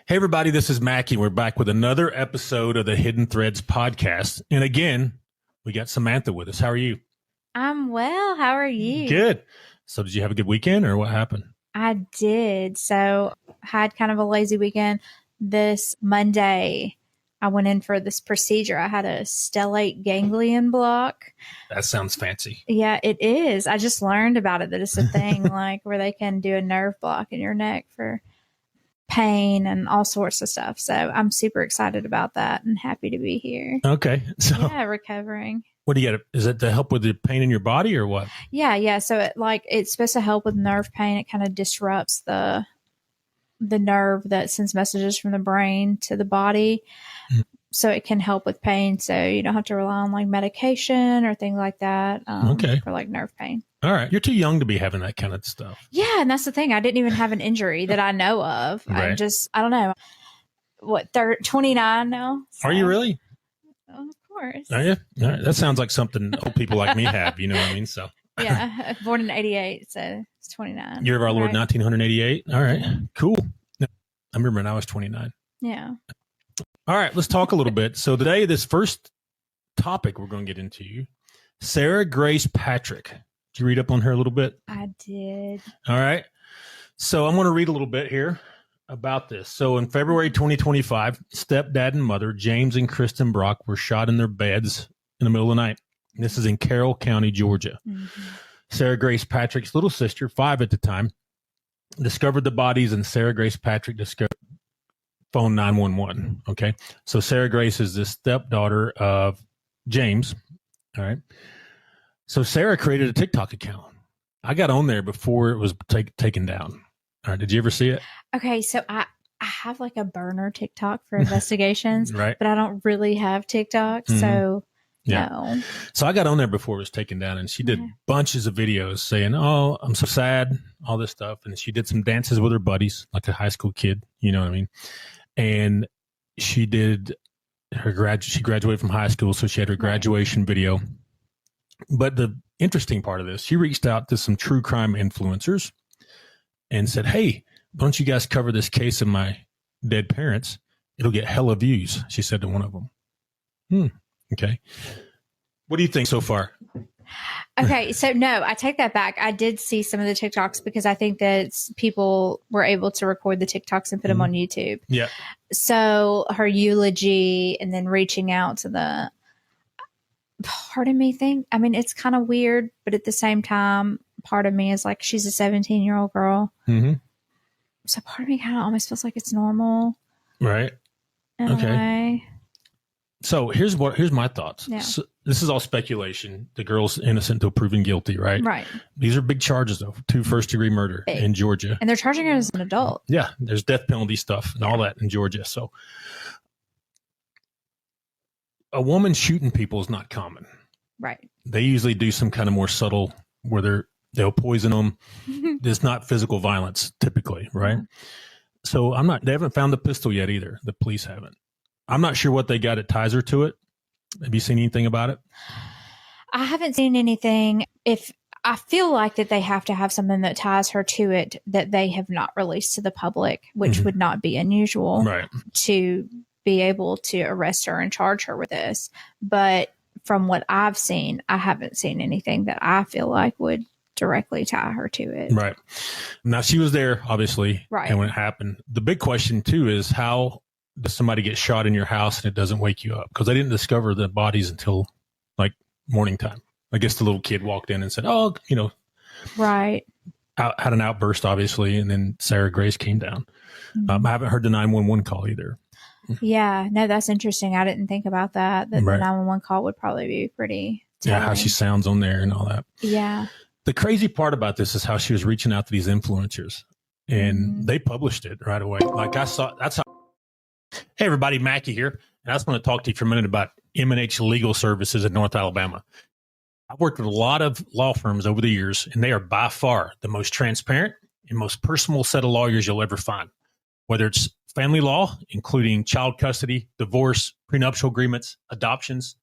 Hey, everybody, this is Macky. We're back with another episode of the Hidden Threads podcast. And again, we got Samantha with us. How are you? I'm well. How are you? Good. So did you have a good weekend or what happened? I did. So had kind of a lazy weekend. This Monday, I went in for this procedure. I had a stellate ganglion block. That sounds fancy. Yeah, it is. I just learned about it, that it's a thing like where they can do a nerve block in your neck for pain and all sorts of stuff. So I'm super excited about that and happy to be here. Okay. So yeah, recovering. What do you get? Is it to help with the pain in your body or what? Yeah. So it's supposed to help with nerve pain. It kind of disrupts the nerve that sends messages from the brain to the body. Mm-hmm. So it can help with pain. So you don't have to rely on like medication or things like that for like nerve pain. All right. You're too young to be having that kind of stuff. Yeah. And that's the thing. I didn't even have an injury that I know of. Right. I don't know. What, 29 now? So. Are you really? Oh, of course. Are you? All right. That sounds like something old people like me have. You know what I mean? So yeah. Born in 88. So it's 29. Year of our Lord, 1988. All right. Cool. I remember when I was 29. Yeah. All right, let's talk a little bit. So today, this first topic we're going to get into, Sarah Grace Patrick. Did you read up on her a little bit? I did. All right. So I'm going to read a little bit here about this. So in February 2025, stepdad and mother, James and Kristin Brock, were shot in their beds in the middle of the night. This is in Carroll County, Georgia. Mm-hmm. Sarah Grace Patrick's little sister, 5 at the time, discovered the bodies, and Sarah Grace Patrick phone 911. Okay. So Sarah Grace is the stepdaughter of James. All right. So Sarah created a TikTok account. I got on there before it was taken down. All right. Did you ever see it? Okay. So I have like a burner TikTok for investigations, right? But I don't really have TikTok. Mm-hmm. So yeah. No. So I got on there before it was taken down, and she did bunches of videos saying, "Oh, I'm so sad," all this stuff. And she did some dances with her buddies, like a high school kid. You know what I mean? And she did she graduated from high school, so she had her graduation video. But the interesting part of this, she reached out to some true crime influencers and said, "Hey, why don't you guys cover this case of my dead parents? It'll get hella views," she said to one of them. Okay. What do you think so far? Okay. So no, I take that back. I did see some of the TikToks because I think that people were able to record the TikToks and put them on YouTube. Yeah. So her eulogy and then reaching out to the part of me it's kind of weird, but at the same time, part of me is like, she's a 17-year-old girl. Mm-hmm. So part of me kind of almost feels like it's normal. Right. Okay. So here's my thoughts. Yeah. So this is all speculation. The girl's innocent until proven guilty, right? Right. These are big charges, though. 2 first-degree murder in Georgia. And they're charging her as an adult. Yeah. There's death penalty stuff and all that in Georgia. So a woman shooting people is not common. Right. They usually do some kind of more subtle where they'll poison them. There's not physical violence typically, right? Yeah. So they haven't found the pistol yet either. The police haven't. I'm not sure what they got that ties her to it. Have you seen anything about it? I haven't seen anything. If I feel like that they have to have something that ties her to it that they have not released to the public, which would not be unusual, right, to be able to arrest her and charge her with this. But from what I've seen, I haven't seen anything that I feel like would directly tie her to it. Right. Now, she was there, obviously, right, and when it happened. The big question, too, is how does somebody get shot in your house and it doesn't wake you up? Because they didn't discover the bodies until like morning time. I guess the little kid walked in and said, "Oh, right." Had an outburst, obviously, and then Sarah Grace came down. Mm-hmm. I haven't heard the 911 call either. Yeah, no, that's interesting. I didn't think about that. That right. The 911 call would probably be pretty telling. Yeah, how she sounds on there and all that. Yeah. The crazy part about this is how she was reaching out to these influencers, and they published it right away. Like I saw, that's how. Hey, everybody, Macky here. And I just want to talk to you for a minute about M&H Legal Services in North Alabama. I've worked with a lot of law firms over the years, and they are by far the most transparent and most personal set of lawyers you'll ever find. Whether it's family law, including child custody, divorce, prenuptial agreements, adoptions,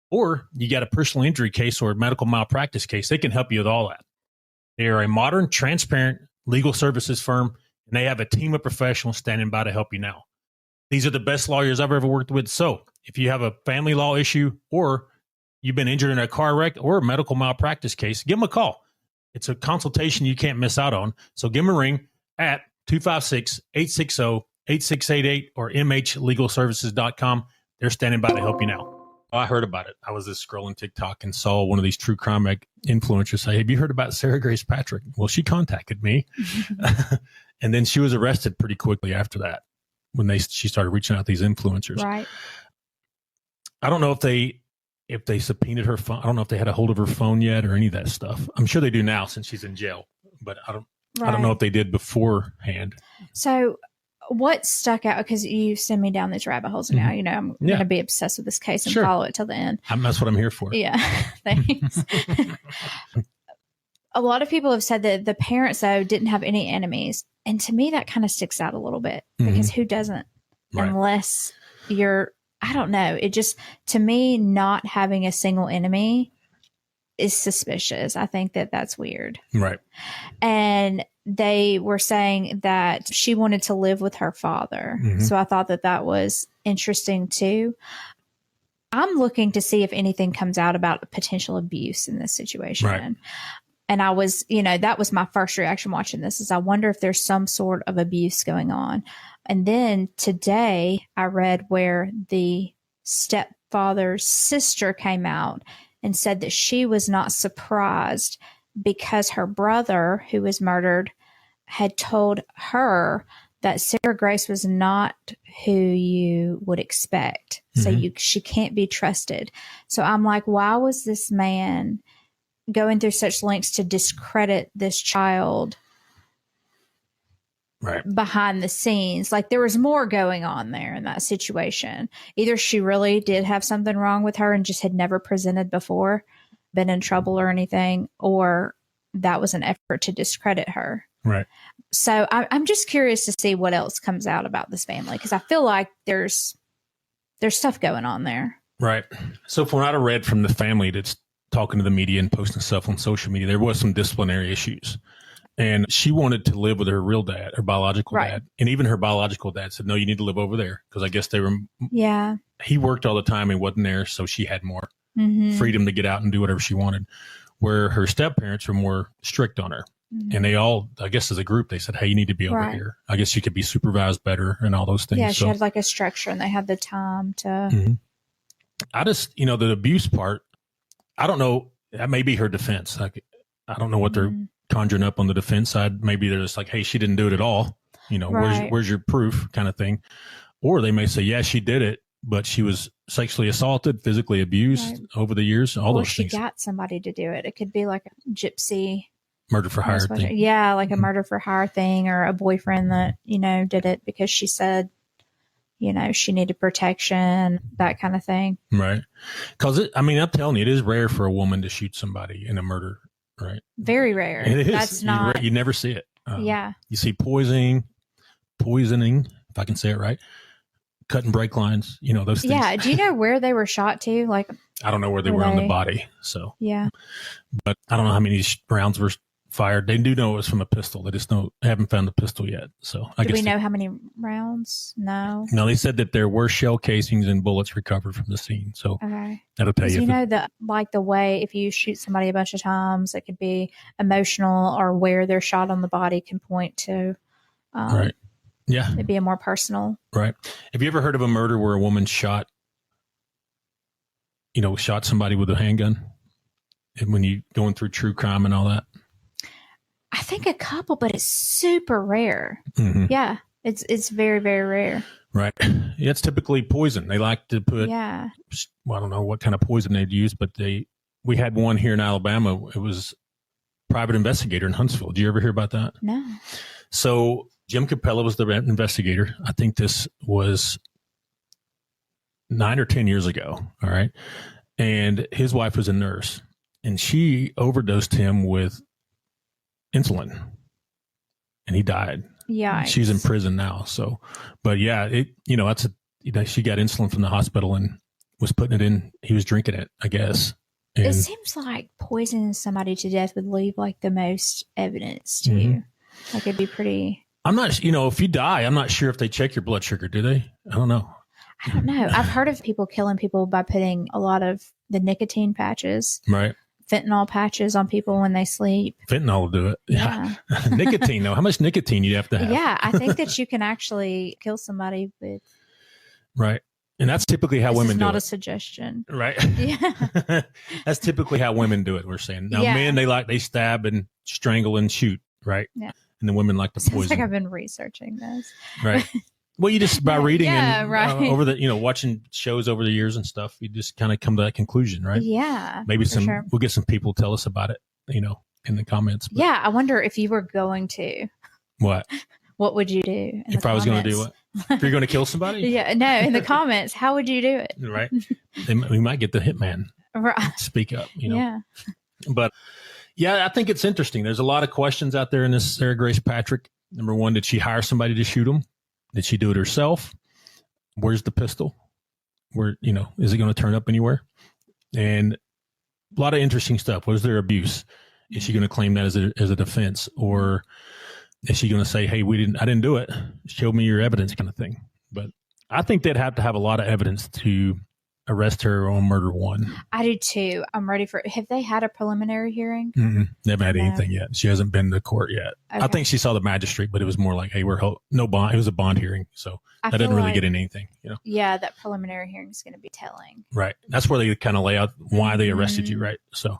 or you got a personal injury case or a medical malpractice case, they can help you with all that. They are a modern, transparent legal services firm and they have a team of professionals standing by to help you now. These are the best lawyers I've ever worked with. So if you have a family law issue or you've been injured in a car wreck or a medical malpractice case, give them a call. It's a consultation you can't miss out on. So give them a ring at 256-860-8688 or mhlegalservices.com. They're standing by to help you now. I heard about it. I was just scrolling TikTok and saw one of these true crime influencers say, have you heard about Sarah Grace Patrick? Well, she contacted me. And then she was arrested pretty quickly after that when she started reaching out to these influencers. Right. I don't know if they subpoenaed her phone. I don't know if they had a hold of her phone yet or any of that stuff. I'm sure they do now since she's in jail, but I don't know if they did beforehand. So what stuck out, because you send me down these rabbit holes now, I'm going to be obsessed with this case and follow it till the end. That's what I'm here for. Yeah. Thanks. A lot of people have said that the parents, though, didn't have any enemies. And to me, that kind of sticks out a little bit because who doesn't? Right. Unless you're, I don't know. It just, to me, not having a single enemy is suspicious. I think that that's weird. Right. And they were saying that she wanted to live with her father. So I thought that that was interesting too. I'm looking to see if anything comes out about potential abuse in this situation. Right. And I was, that was my first reaction watching this is I wonder if there's some sort of abuse going on. And then today I read where the stepfather's sister came out and said that she was not surprised because her brother, who was murdered, had told her that Sarah Grace was not who you would expect. So she can't be trusted. So I'm like, why was this man going through such lengths to discredit this child behind the scenes? Like there was more going on there in that situation. Either she really did have something wrong with her and just had never presented before, been in trouble or anything, or that was an effort to discredit her. Right. So I'm just curious to see what else comes out about this family because I feel like there's stuff going on there. Right. So from what I read from the family that's talking to the media and posting stuff on social media, there was some disciplinary issues. And she wanted to live with her real dad, her biological dad. And even her biological dad said, no, you need to live over there. Because I guess they were, he worked all the time and wasn't there. So she had more freedom to get out and do whatever she wanted. Where her step parents were more strict on her. And they all, I guess as a group, they said, hey, you need to be over here. I guess you could be supervised better and all those things. Yeah, she had like a structure and they had the time to. I just, the abuse part, I don't know. That may be her defense. I don't know what they're conjuring up on the defense side. Maybe they're just like, hey, she didn't do it at all. Where's your proof kind of thing. Or they may say, yeah, she did it, but she was sexually assaulted, physically abused over the years. All those things. Or she got somebody to do it. It could be like a gypsy. Murder for hire thing. Yeah, like a murder for hire thing or a boyfriend that, did it because she said, she needed protection, that kind of thing. Right. Because, I'm telling you, it is rare for a woman to shoot somebody in a murder, right? Very rare. It is. That's not. You never see it. You see poisoning, if I can say it right, cutting brake lines, those things. Yeah. Do you know where they were shot to? Like, I don't know where they were on the body. So, yeah. But I don't know how many rounds were fired. They do know it was from a pistol. They just haven't found the pistol yet. So I guess we know how many rounds? No. No, they said that there were shell casings and bullets recovered from the scene. So that'll tell you. The way if you shoot somebody a bunch of times, it could be emotional, or where they're shot on the body can point to. Right. Yeah. It'd be a more personal. Right. Have you ever heard of a murder where a woman shot somebody with a handgun? And when you going through true crime and all that? I think a couple, but it's super rare. Yeah. It's very, very rare. Right. Yeah, it's typically poison. They like to put, I don't know what kind of poison they'd use, but we had one here in Alabama. It was private investigator in Huntsville. Did you ever hear about that? No. So Jim Capella was the investigator. I think this was 9 or 10 years ago. All right. And his wife was a nurse and she overdosed him with insulin and he died. Yeah. She's in prison now. So, but yeah, she got insulin from the hospital and was putting it in. He was drinking it, I guess. And it seems like poisoning somebody to death would leave like the most evidence to you. Like it'd be pretty. I'm not, if you die, I'm not sure if they check your blood sugar, do they? I don't know. I don't know. I've heard of people killing people by putting a lot of the nicotine patches, right? Fentanyl patches on people when they sleep. Fentanyl will do it. Yeah. Nicotine, though. How much nicotine you have to have? Yeah, I think that you can actually kill somebody with. Right. And that's typically how women do it. Not a suggestion. Right. Yeah. That's typically how women do it, we're saying. Now, Yeah. men, they stab and strangle and shoot, right? Yeah. And the women like to poison. Sounds like I've been researching this. Right. Well, you just, by reading and right. over watching shows over the years and stuff, you just kind of come to that conclusion, right? Yeah. Maybe we'll get some people tell us about it, in the comments. But yeah. I wonder if you were going to. What would you do? If I was going to do what? If you're going to kill somebody? Yeah. No, in the comments, how would you do it? Right. We might get the hitman. Right. Speak up, Yeah. But yeah, I think it's interesting. There's a lot of questions out there in this Sarah Grace Patrick. Number one, did she hire somebody to shoot him? Did she do it herself? Where's the pistol? Where, is it going to turn up anywhere? And a lot of interesting stuff. Was there abuse? Is she going to claim that as a defense? Or is she going to say, hey, I didn't do it. Show me your evidence kind of thing. But I think they'd have to have a lot of evidence to arrest her on murder one. I do too. I'm ready for it. Have they had a preliminary hearing? They haven't had anything yet. She hasn't been to court yet. Okay. I think she saw the magistrate, but it was more like, hey, no bond. It was a bond hearing. So that didn't really get in anything, Yeah, that preliminary hearing is going to be telling. Right. That's where they kind of lay out why they arrested you, right? So,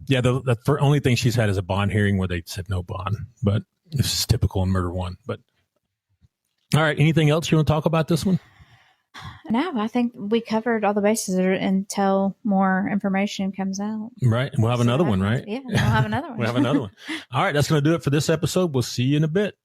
yeah, the only thing she's had is a bond hearing where they said no bond, but this is typical in murder one. But all right, anything else you want to talk about this one? No, I think we covered all the bases until more information comes out. Right. We'll have another one, right? Yeah, we'll have another one. We'll have another one. All right. That's going to do it for this episode. We'll see you in a bit.